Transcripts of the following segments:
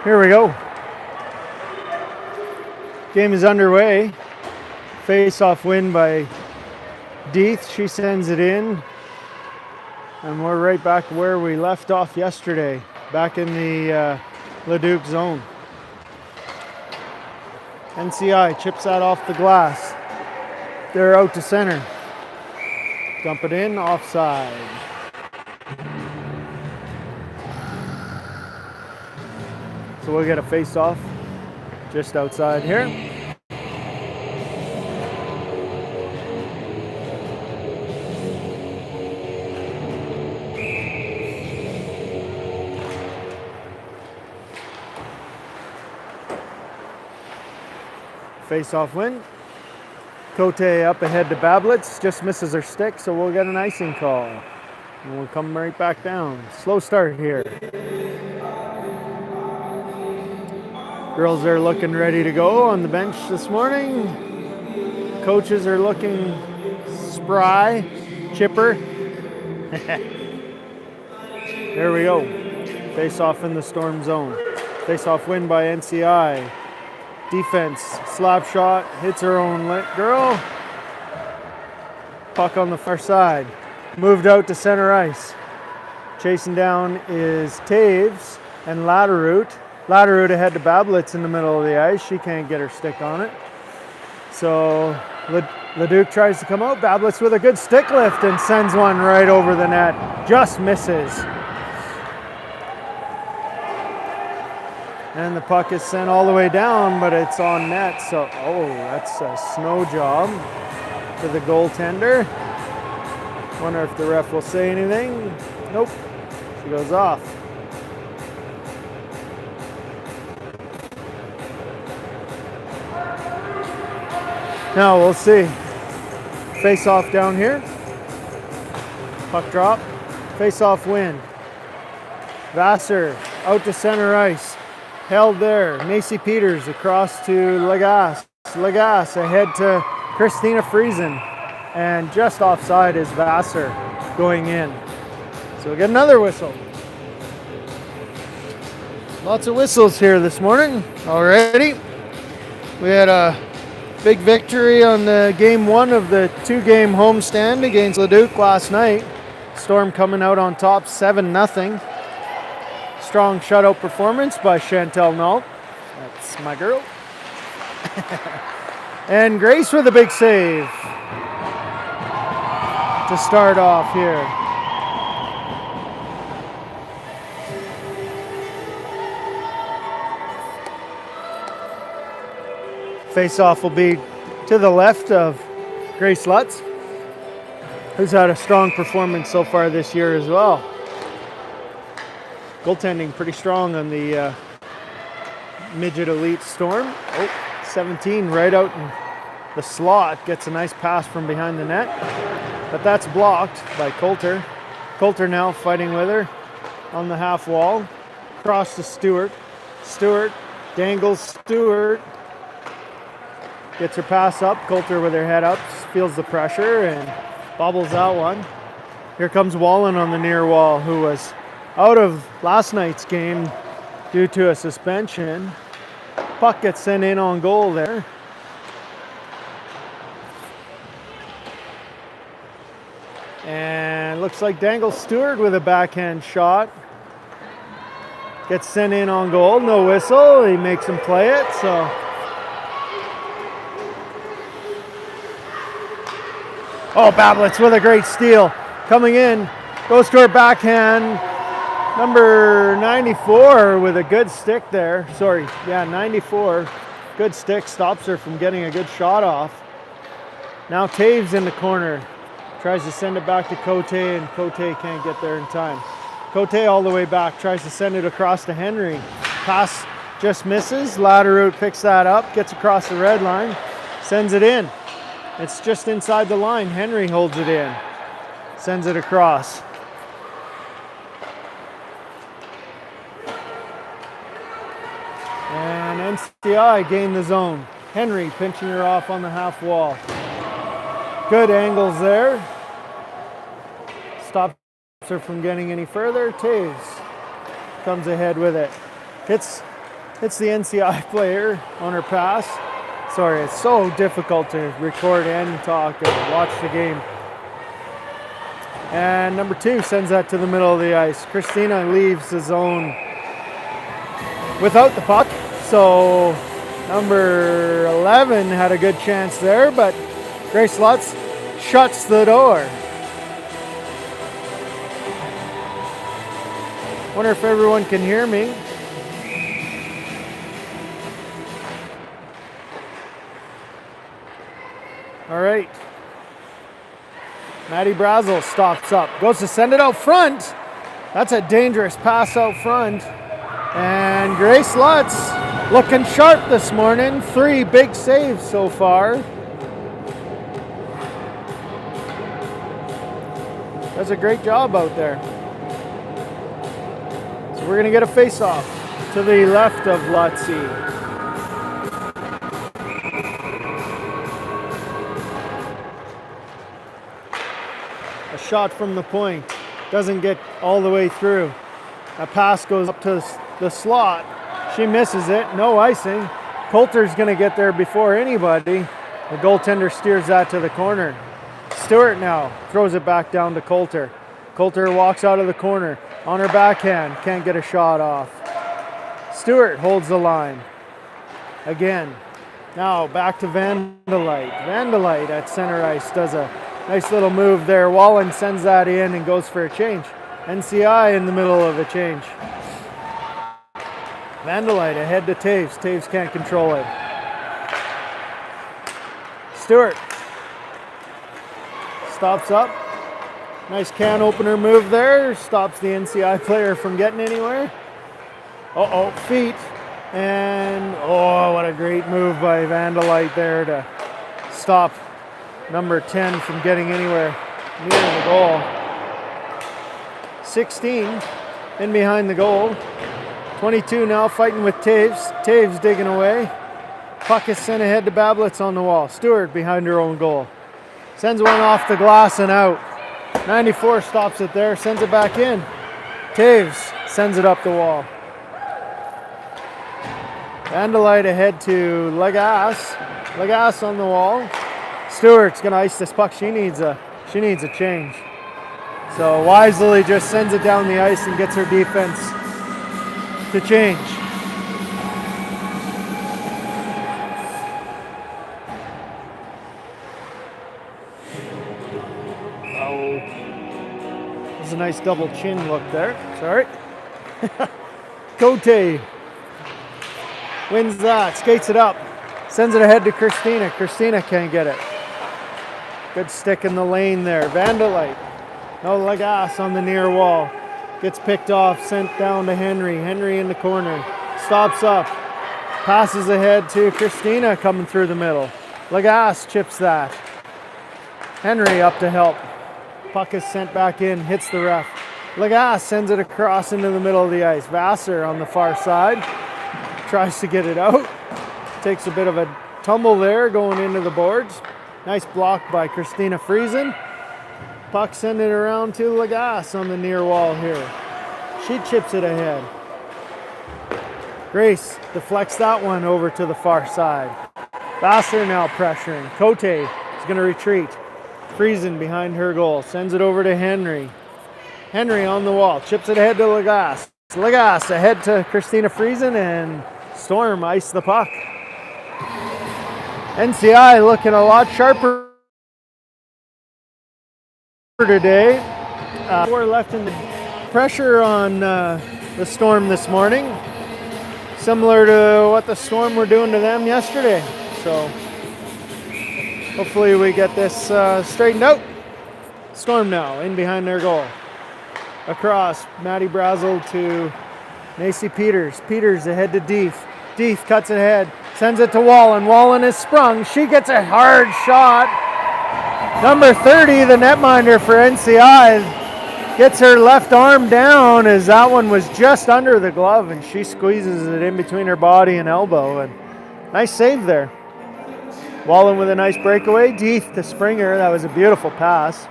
Here we go. Game is underway. Face-off win by Deeth. She sends it in. And we're right back where we left off yesterday, back in the Leduc zone. NCI chips that off the glass. They're out to center. Dump it in, offside. So we'll get a face-off just outside here. Face-off win. Cote up ahead to Bablitz, just misses her stick, so we'll get an icing call. And we'll come right back down. Slow start here. Girls are looking ready to go on the bench this morning. Coaches are looking spry, chipper. There we go. Face-off in the Storm zone. Face-off win by NCI. Defense, slap shot, hits her own girl. Puck on the far side. Moved out to center ice. Chasing down is Taves and Latterroot. Latterroot ahead to Bablitz in the middle of the ice. She can't get her stick on it. So Leduc tries to come out. Bablitz with a good stick lift and sends one right over the net. Just misses. And the puck is sent all the way down, but it's on net. So, that's a snow job for the goaltender. Wonder if the ref will say anything. Nope. She goes off. Now we'll see. Face off down here. Puck drop. Face off win. Vassar out to center ice. Held there. Macy Peters across to Lagasse. Lagasse ahead to Christina Friesen. And just offside is Vassar going in. So we get another whistle. Lots of whistles here this morning already. We had a big victory on the game one of the two-game homestand against Leduc last night. Storm coming out on top 7-0. Strong shutout performance by Chantel Nault. That's my girl. And Grace with a big save to start off here. Face-off will be to the left of Grace Lutz, who's had a strong performance so far this year as well. Goaltending pretty strong on the midget elite Storm. 17 right out in the slot. Gets a nice pass from behind the net. But that's blocked by Coulter. Coulter now fighting with her on the half wall. Cross to Stewart. Stewart dangles Stewart. Gets her pass up. Coulter with her head up. Feels the pressure and bobbles that one. Here comes Wallen on the near wall, who was out of last night's game due to a suspension. Puck gets sent in on goal there. And looks like Dangle Stewart with a backhand shot. Gets sent in on goal, no whistle. He makes him play it, so. Bablitz with a great steal. Coming in, goes to her backhand. Number 94 with a good stick there. 94. Good stick, stops her from getting a good shot off. Now Taves in the corner. Tries to send it back to Cote, and Cote can't get there in time. Cote all the way back, tries to send it across to Henry. Pass just misses. Latterroot picks that up, gets across the red line, sends it in. It's just inside the line. Henry holds it in, sends it across. And NCI gain the zone. Henry pinching her off on the half wall. Good angles there. Stops her from getting any further. Taves comes ahead with it. Hits Hits the NCI player on her pass. Sorry, it's so difficult to record and talk and watch the game. And number 2 sends that to the middle of the ice. Christina leaves the zone without the puck. So number 11 had a good chance there, but Grace Lutz shuts the door. Wonder if everyone can hear me. All right. Maddie Brazel stops up, goes to send it out front. That's a dangerous pass out front. And Grace Lutz looking sharp this morning. 3 big saves so far. Does a great job out there. So we're gonna get a face-off to the left of Lutzy. A shot from the point, doesn't get all the way through. A pass goes up to the slot. She misses it, no icing. Coulter's gonna get there before anybody. The goaltender steers that to the corner. Stewart now throws it back down to Coulter. Coulter walks out of the corner on her backhand, can't get a shot off. Stewart holds the line. Again, now back to Vandalite. Vandalite at center ice does a nice little move there. Wallen sends that in and goes for a change. NCI in the middle of a change. Vandalite ahead to Taves. Taves can't control it. Stewart stops up. Nice can opener move there. Stops the NCI player from getting anywhere. Uh-oh, feet. And, oh, what a great move by Vandalite there to stop number 10 from getting anywhere near the goal. 16 in behind the goal. 22 now fighting with Taves. Taves digging away. Puck is sent ahead to Bablitz on the wall. Stewart behind her own goal. Sends one off the glass and out. 94 stops it there, sends it back in. Taves sends it up the wall. Vandalite ahead to Legas. Legas on the wall. Stewart's gonna ice this puck. She needs a change. So Wisely just sends it down the ice and gets her defense to change. Oh, there's a nice double chin look there. Sorry. Cote wins that, skates it up, sends it ahead to Christina. Christina can't get it. Good stick in the lane there. Vandalite. No Legas on the near wall. Gets picked off, sent down to Henry. Henry in the corner. Stops up. Passes ahead to Christina coming through the middle. Legas chips that. Henry up to help. Puck is sent back in, hits the ref. Legas sends it across into the middle of the ice. Vassar on the far side. Tries to get it out. Takes a bit of a tumble there going into the boards. Nice block by Christina Friesen. Puck sending it around to Legas on the near wall here. She chips it ahead. Grace deflects that one over to the far side. Vassar now pressuring. Cote is going to retreat. Friesen behind her goal. Sends it over to Henry. Henry on the wall. Chips it ahead to Legas. Legas ahead to Christina Friesen, and Storm ice the puck. NCI looking a lot sharper today. 4 left in the pressure on the Storm this morning. Similar to what the Storm were doing to them yesterday. So hopefully we get this straightened out. Storm now in behind their goal. Across, Maddie Brazel to Macy Peters. Peters ahead to Deef. Deef cuts ahead, sends it to Wallen. Wallen is sprung. She gets a hard shot. Number 30, the netminder for NCI, gets her left arm down as that one was just under the glove, and she squeezes it in between her body and elbow. And nice save there. Wallen with a nice breakaway. Deef to Springer. That was a beautiful pass.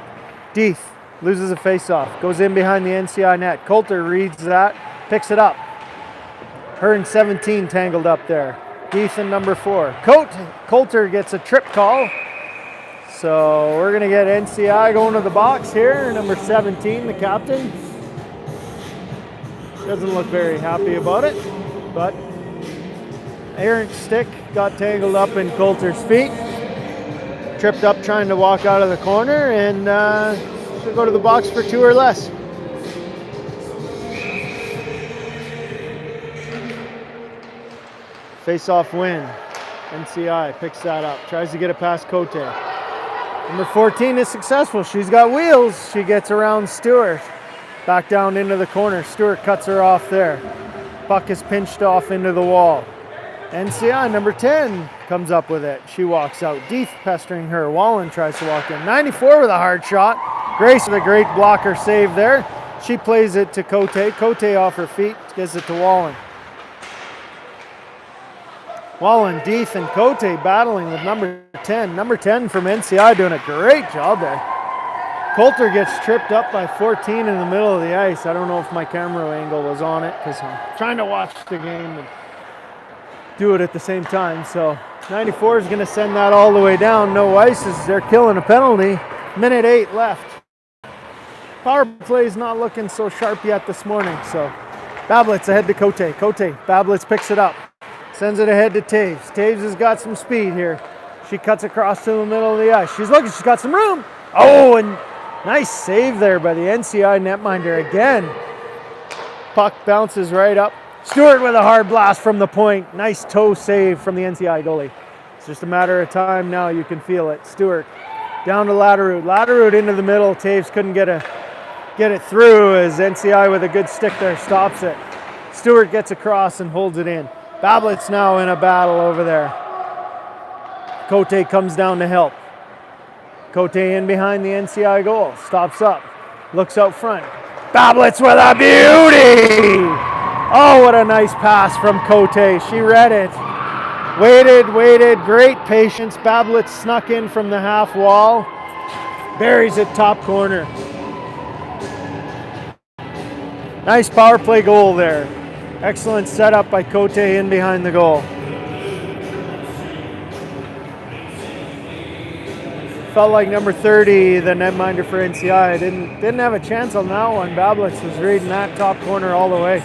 Deef loses a faceoff. Goes in behind the NCI net. Coulter reads that. Picks it up. Her and 17 tangled up there. Deeth and number 4. Coulter gets a trip call. So we're going to get NCI going to the box here. Number 17, the captain. Doesn't look very happy about it, but errant stick got tangled up in Coulter's feet. Tripped up trying to walk out of the corner, and she'll go to the box for 2 or less. Face-off win. NCI picks that up. Tries to get it past Cote. Number 14 is successful. She's got wheels. She gets around Stewart. Back down into the corner. Stewart cuts her off there. Puck is pinched off into the wall. NCI, number 10, comes up with it. She walks out. Deeth pestering her. Wallen tries to walk in. 94 with a hard shot. Grace with a great blocker save there. She plays it to Cote. Cote off her feet. Gives it to Wallen. Wallen, Deeth, and Cote battling with number 10. Number 10 from NCI doing a great job there. Coulter gets tripped up by 14 in the middle of the ice. I don't know if my camera angle was on it because I'm trying to watch the game and do it at the same time. So 94 is going to send that all the way down. No ice as they're killing a penalty. Minute 8 left. Power play's not looking so sharp yet this morning. So Bablitz ahead to Cote. Bablitz picks it up. Sends it ahead to Taves. Taves has got some speed here. She cuts across to the middle of the ice. She's looking, she's got some room. Oh, and nice save there by the NCI netminder again. Puck bounces right up. Stewart with a hard blast from the point. Nice toe save from the NCI goalie. It's just a matter of time now. You can feel it. Stewart down to Latterroot. Latterroot into the middle. Taves couldn't get it through as NCI with a good stick there stops it. Stewart gets across and holds it in. Bablitz now in a battle over there. Cote comes down to help. Cote in behind the NCI goal. Stops up. Looks out front. Bablitz with a beauty! Oh, what a nice pass from Cote. She read it. Waited. Great patience. Bablitz snuck in from the half wall. Buries it top corner. Nice power play goal there. Excellent setup by Cote in behind the goal. Felt like number 30, the netminder for NCI, didn't have a chance on that one. Bablitz was reading that top corner all the way.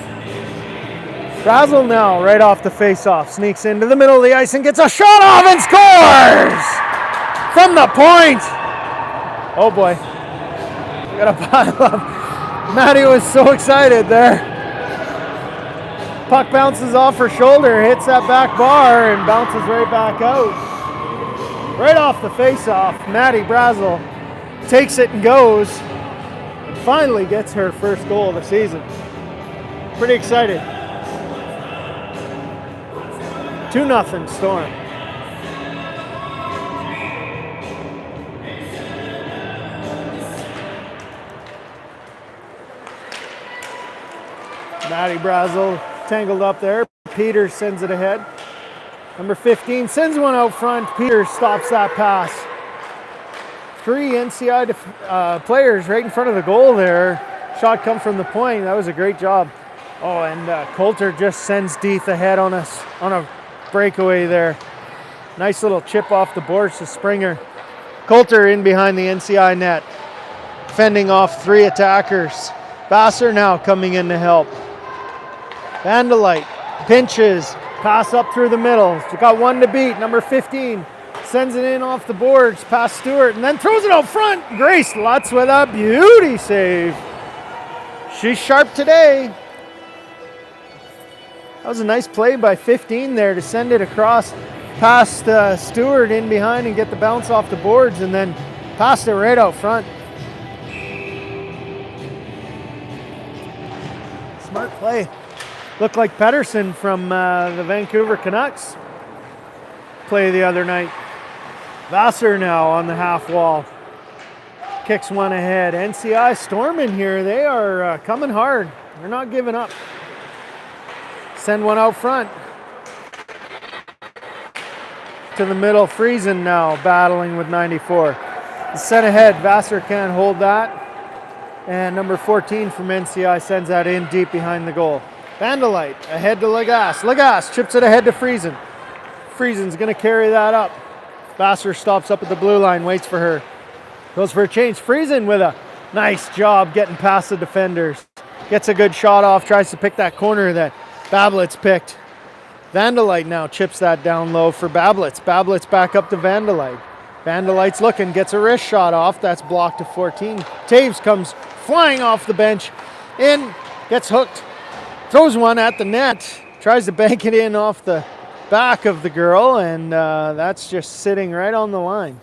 Brazel now, right off the face-off, sneaks into the middle of the ice and gets a shot off and scores! From the point! Oh boy. We got a pile up. Maddie was so excited there. Puck bounces off her shoulder, hits that back bar, and bounces right back out. Right off the face-off, Maddie Brazel takes it and goes, and finally gets her first goal of the season. Pretty excited. 2-0 Storm. Maddie Brazel tangled up there. Peters sends it ahead. Number 15 sends one out front. Peters stops that pass. 3 NCI players right in front of the goal there. Shot come from the point. That was a great job. Oh, and Coulter just sends Deeth ahead on a breakaway there. Nice little chip off the boards to Springer. Coulter in behind the NCI net. Fending off 3 attackers. Vassar now coming in to help. Vandalite pinches, pass up through the middle. She got 1 to beat. Number 15 sends it in off the boards past Stewart and then throws it out front. Grace Lutz with a beauty save. She's sharp today. That was a nice play by 15 there to send it across past Stewart in behind and get the bounce off the boards and then passed it right out front. Smart play. Looked like Pedersen from the Vancouver Canucks play the other night. Vassar now on the half wall. Kicks one ahead. NCI Storm in here. They are coming hard. They're not giving up. Send one out front. To the middle. Friesen now battling with 94. Sent ahead. Vassar can't hold that. And number 14 from NCI sends that in deep behind the goal. Vandalite ahead to Lagasse. Lagasse chips it ahead to Friesen. Friesen's going to carry that up. Vassar stops up at the blue line, waits for her. Goes for a change. Friesen with a nice job getting past the defenders. Gets a good shot off, tries to pick that corner that Bablitz picked. Vandalite now chips that down low for Bablitz. Bablitz back up to Vandalite. Vandalite's looking, gets a wrist shot off. That's blocked to 14. Taves comes flying off the bench. In, gets hooked. Throws one at the net. Tries to bank it in off the back of the girl, and that's just sitting right on the line.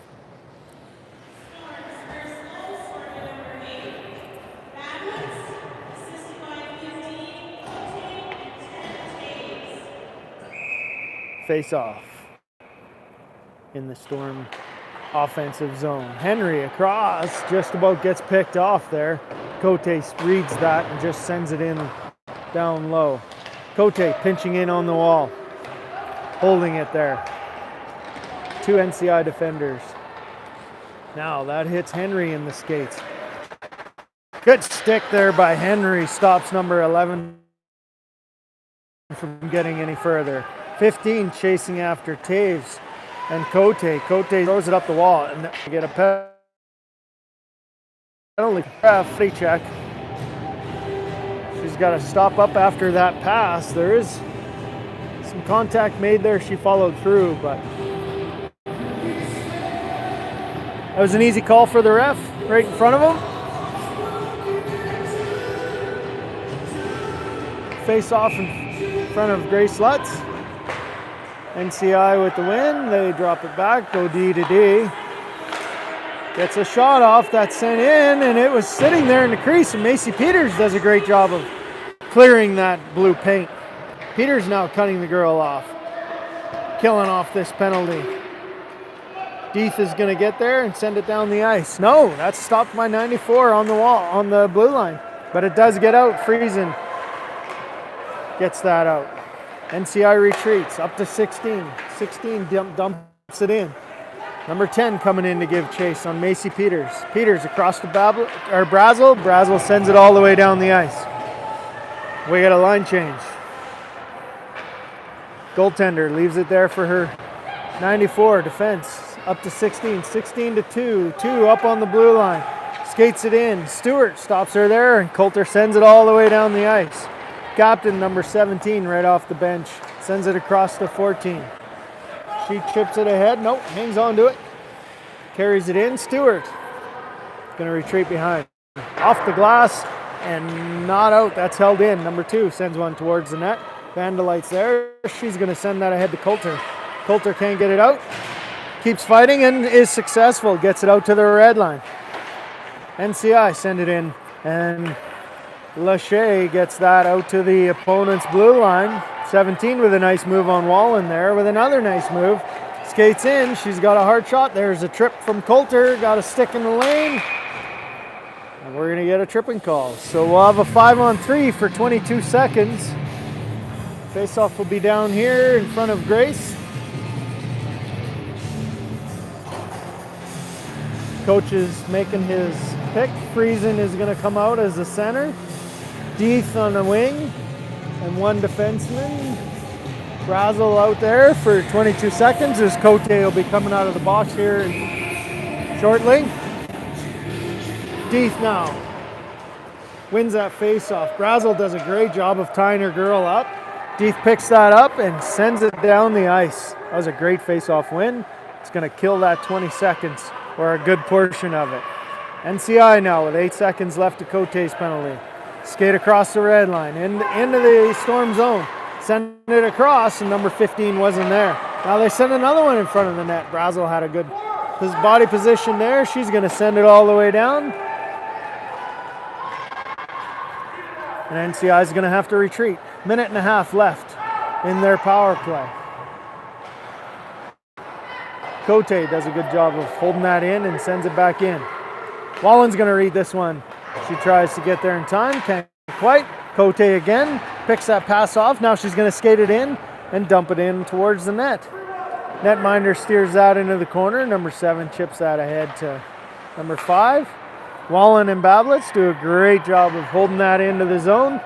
Face off in the Storm offensive zone. Henry across, just about gets picked off there. Cote reads that and just sends it in down low. Cote pinching in on the wall, holding it there. 2 NCI defenders. Now that hits Henry in the skates. Good stick there by Henry, stops number 11 from getting any further. 15 chasing after Taves and Cote. Cote throws it up the wall and get a penalty. Free check. She's got to stop up after that pass. There is some contact made there. She followed through, but that was an easy call for the ref right in front of him. Face off in front of Grace Lutz. NCI with the win. They drop it back, go D to D. Gets a shot off that's sent in, and it was sitting there in the crease, and Macy Peters does a great job of clearing that blue paint. Peters now cutting the girl off, killing off this penalty. Deeth is going to get there and send it down the ice. No, that's stopped by 94 on the wall, on the blue line, but it does get out. Friesen gets that out. NCI retreats up to 16. 16 dumps it in. Number 10 coming in to give chase on Macy Peters. Peters across to Brazel. Brazel sends it all the way down the ice. We got a line change. Goaltender leaves it there for her 94 defense. Up to 16. 16 to 2. 2 up on the blue line. Skates it in. Stewart stops her there, and Coulter sends it all the way down the ice. Captain number 17 right off the bench. Sends it across to 14. She chips it ahead. Nope, hangs on to it. Carries it in. Stewart going to retreat behind. Off the glass and not out. That's held in. Number 2 sends one towards the net. Vandalite's there. She's going to send that ahead to Coulter. Coulter can't get it out. Keeps fighting and is successful. Gets it out to the red line. NCI send it in, and Lachey gets that out to the opponent's blue line. 17 with a nice move on Wallen there with another nice move. Skates in. She's got a hard shot. There's a trip from Coulter. Got a stick in the lane. And we're going to get a tripping call. So we'll have a 5-on-3 for 22 seconds. Face-off will be down here in front of Grace. Coach is making his pick. Friesen is going to come out as the center. Deeth on the wing. And 1 defenseman. Brazel out there for 22 seconds as Cote will be coming out of the box here shortly. Deeth now wins that face-off. Brazel does a great job of tying her girl up. Deeth picks that up and sends it down the ice. That was a great face-off win. It's going to kill that 20 seconds or a good portion of it. NCI now with 8 seconds left to Cote's penalty. Skate across the red line, into the Storm zone. Send it across, and number 15 wasn't there. Now they send another one in front of the net. Brazel had a good body position there. She's going to send it all the way down. And NCI is going to have to retreat. 1.5 minutes left in their power play. Cote does a good job of holding that in and sends it back in. Wallen's going to read this one. She tries to get there in time, can't quite. Cote again, picks that pass off. Now she's going to skate it in and dump it in towards the net. Netminder steers that into the corner. Number 7 chips that ahead to number 5. Wallen and Bablitz do a great job of holding that into the zone.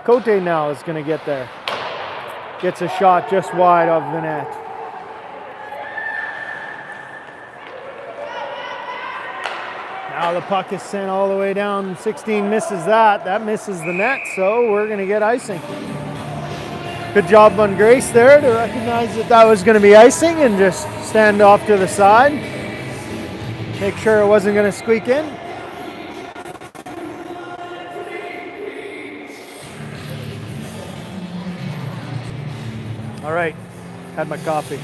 Cote now is going to get there. Gets a shot just wide of the net. Now the puck is sent all the way down. 16 misses that. That misses the net, so we're going to get icing. Good job on Grace there to recognize that that was going to be icing and just stand off to the side. Make sure it wasn't going to squeak in. All right, had my coffee.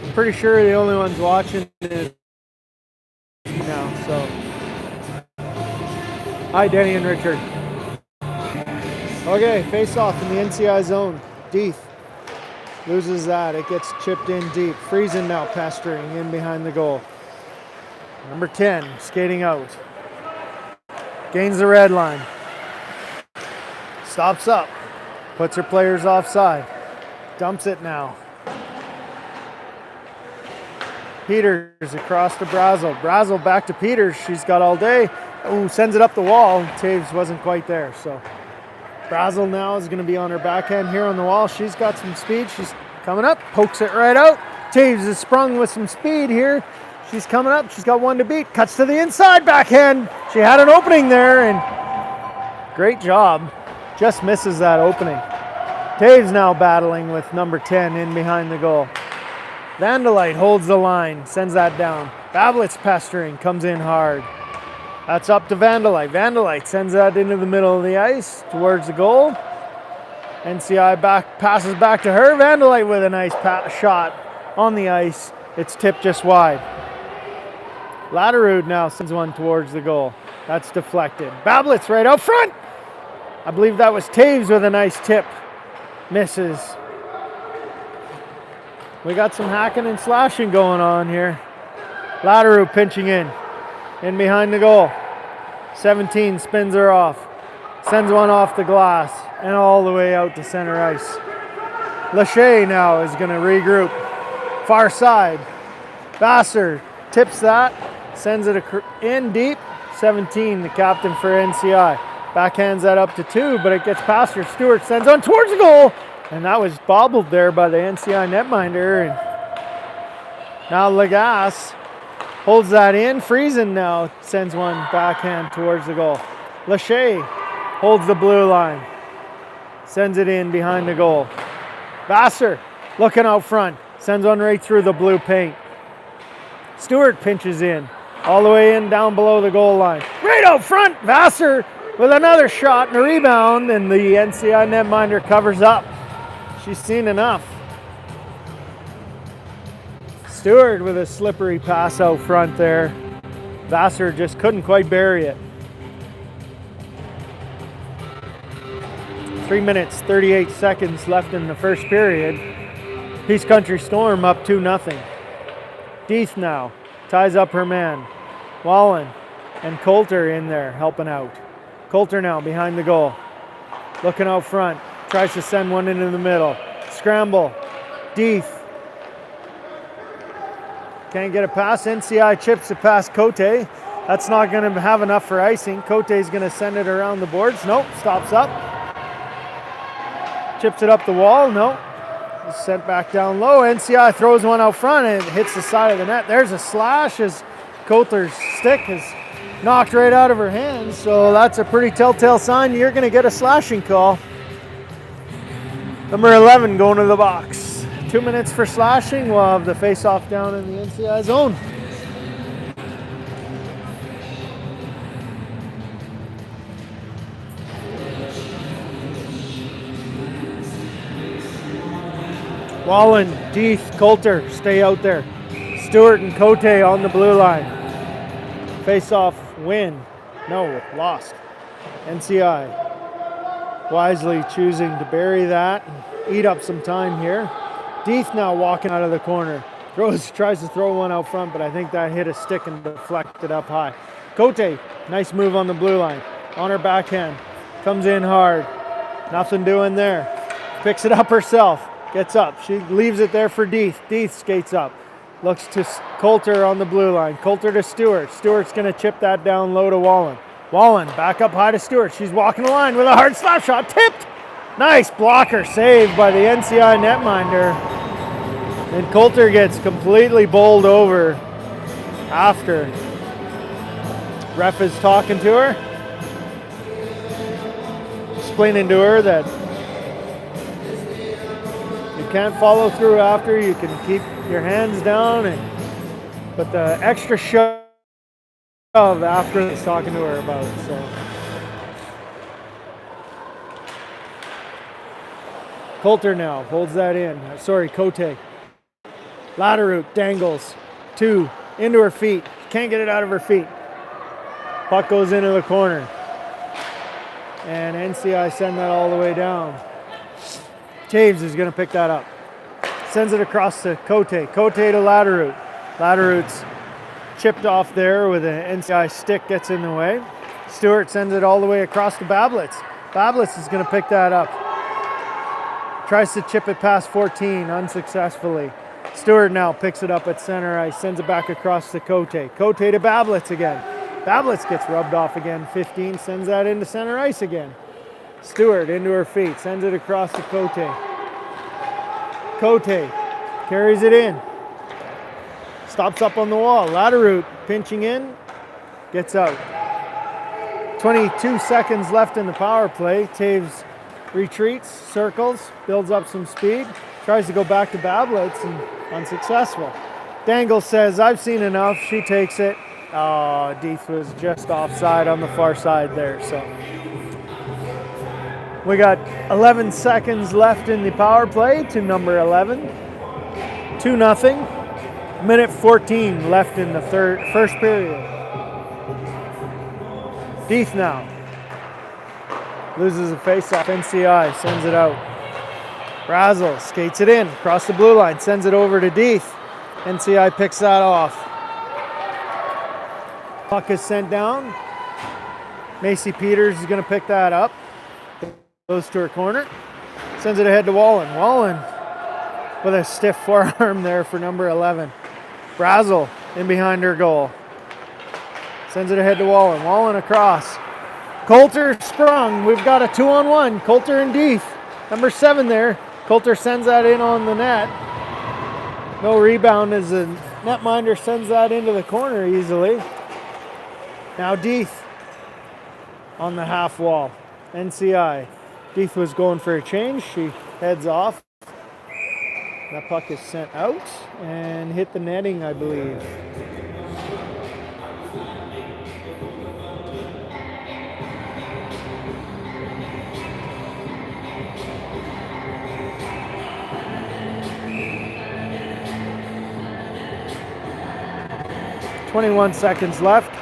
I'm pretty sure the only ones watching is now, so. Hi, Denny and Richard. Okay, face off in the NCI zone. Deeth loses that. It gets chipped in deep. Friesen now pestering in behind the goal. Number 10 skating out. Gains the red line. Stops up. Puts her players offside. Dumps it now. Peters across to Brazel. Brazel back to Peters. She's got all day. Ooh, sends it up the wall. Taves wasn't quite there, so. Brazel now is going to be on her backhand here on the wall. She's got some speed. She's coming up, pokes it right out. Taves is sprung with some speed here. She's coming up. She's got one to beat. Cuts to the inside backhand. She had an opening there, and great job. Just misses that opening. Taves now battling with number 10 in behind the goal. Vandelite holds the line, sends that down. Bablitz pestering, comes in hard. That's up to Vandelite. Vandelite sends that into the middle of the ice towards the goal. NCI passes back to her. Vandelite with a nice shot on the ice. It's tipped just wide. Latterud now sends one towards the goal. That's deflected. Bablitz right out front. I believe that was Taves with a nice tip. Misses. We got some hacking and slashing going on here. Latterud pinching in behind the goal. 17 spins her off. Sends one off the glass and all the way out to center ice. Lachey now is going to regroup. Far side. Vassar tips that. Sends it in deep. 17, the captain for NCI. Backhands that up to 2, but it gets past her. Stewart sends on towards the goal. And that was bobbled there by the NCI netminder. And now Lagasse holds that in. Friesen now sends one backhand towards the goal. Lachey holds the blue line. Sends it in behind the goal. Vassar looking out front. Sends one right through the blue paint. Stewart pinches in. All the way in down below the goal line. Right out front. Vassar with another shot and a rebound. And the NCI netminder covers up. She's seen enough. Stewart with a slippery pass out front there. Vassar just couldn't quite bury it. 3 minutes, 38 seconds left in the first period. Peace Country Storm up 2-0. Deeth now ties up her man. Wallen and Coulter in there helping out. Coulter now behind the goal. Looking out front. Tries to send one into the middle. Scramble. Deeth. Can't get a pass. NCI chips it past Cote. That's not going to have enough for icing. Cote's going to send it around the boards. Nope. Stops up. Chips it up the wall. No. It's sent back down low. NCI throws one out front and it hits the side of the net. There's a slash as Coulter's stick is knocked right out of her hands. So that's a pretty telltale sign you're going to get a slashing call. Number 11 going to the box. 2 minutes for slashing. We'll have the face-off down in the NCI zone. Wallen, Deeth, Coulter stay out there. Stewart and Cote on the blue line. Face-off win. No, lost. NCI wisely choosing to bury that and eat up some time here. Deeth now walking out of the corner. Tries to throw one out front, but I think that hit a stick and deflected up high. Cote, nice move on the blue line. On her backhand. Comes in hard. Nothing doing there. Picks it up herself. Gets up. She leaves it there for Deeth. Deeth skates up. Looks to Coulter on the blue line. Coulter to Stewart. Stewart's going to chip that down low to Wallen. Wallen back up high to Stewart. She's walking the line with a hard slap shot. Tipped. Nice blocker saved by the NCI netminder. And Coulter gets completely bowled over after. Ref is talking to her, explaining to her that you can't follow through after. You can keep your hands down, but the extra shove after is talking to her about. So Coulter now holds that in. Sorry, Cote. Ladder route dangles. 2 into her feet. Can't get it out of her feet. Puck goes into the corner. And NCI send that all the way down. Taves is going to pick that up. Sends it across to Cote. Cote to ladder route. Ladder route's chipped off there with an NCI stick, gets in the way. Stewart sends it all the way across to Bablitz. Bablitz is going to pick that up. Tries to chip it past 14 unsuccessfully. Stewart now picks it up at center ice, sends it back across to Cote. Cote to Bablitz again. Bablitz gets rubbed off again, 15, sends that into center ice again. Stewart into her feet, sends it across to Cote. Cote carries it in. Stops up on the wall. Ladder route pinching in, gets out. 22 seconds left in the power play. Taves retreats, circles, builds up some speed, tries to go back to Bablitz and unsuccessful. Dangle says, I've seen enough. She takes it. Oh, Deeth was just offside on the far side there. So we got 11 seconds left in the power play to number 11. 2-0. Minute 14 left in the first period. Deeth now loses a face-off. NCI sends it out. Brazel skates it in across the blue line, sends it over to Deeth. NCI picks that off. Puck is sent down. Macy Peters is going to pick that up. Goes to her corner. Sends it ahead to Wallen. Wallen with a stiff forearm there for number 11. Brazel in behind her goal. Sends it ahead to Wallen. Wallen across. Coulter sprung. We've got a 2-on-1. Coulter and Deeth. Number 7 there. Coulter sends that in on the net. No rebound as the netminder sends that into the corner easily. Now Deeth on the half wall. NCI. Deeth was going for a change. She heads off. That puck is sent out and hit the netting, I believe. .21 seconds left.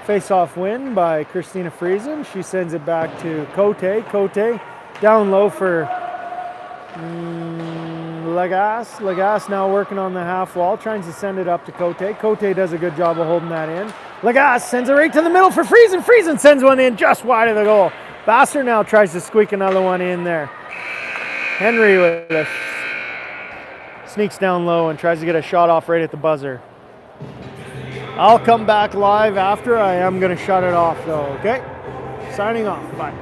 Face-off win by Christina Friesen. She sends it back to Cote. Cote down low for Lagasse. Lagasse now working on the half wall, trying to send it up to Cote. Cote does a good job of holding that in. Lagasse sends it right to the middle for Friesen. Friesen sends one in just wide of the goal. Vassar now tries to squeak another one in there. Henry with a sneaks down low and tries to get a shot off right at the buzzer. I'll come back live after. I am going to shut it off though, okay? Signing off. Bye.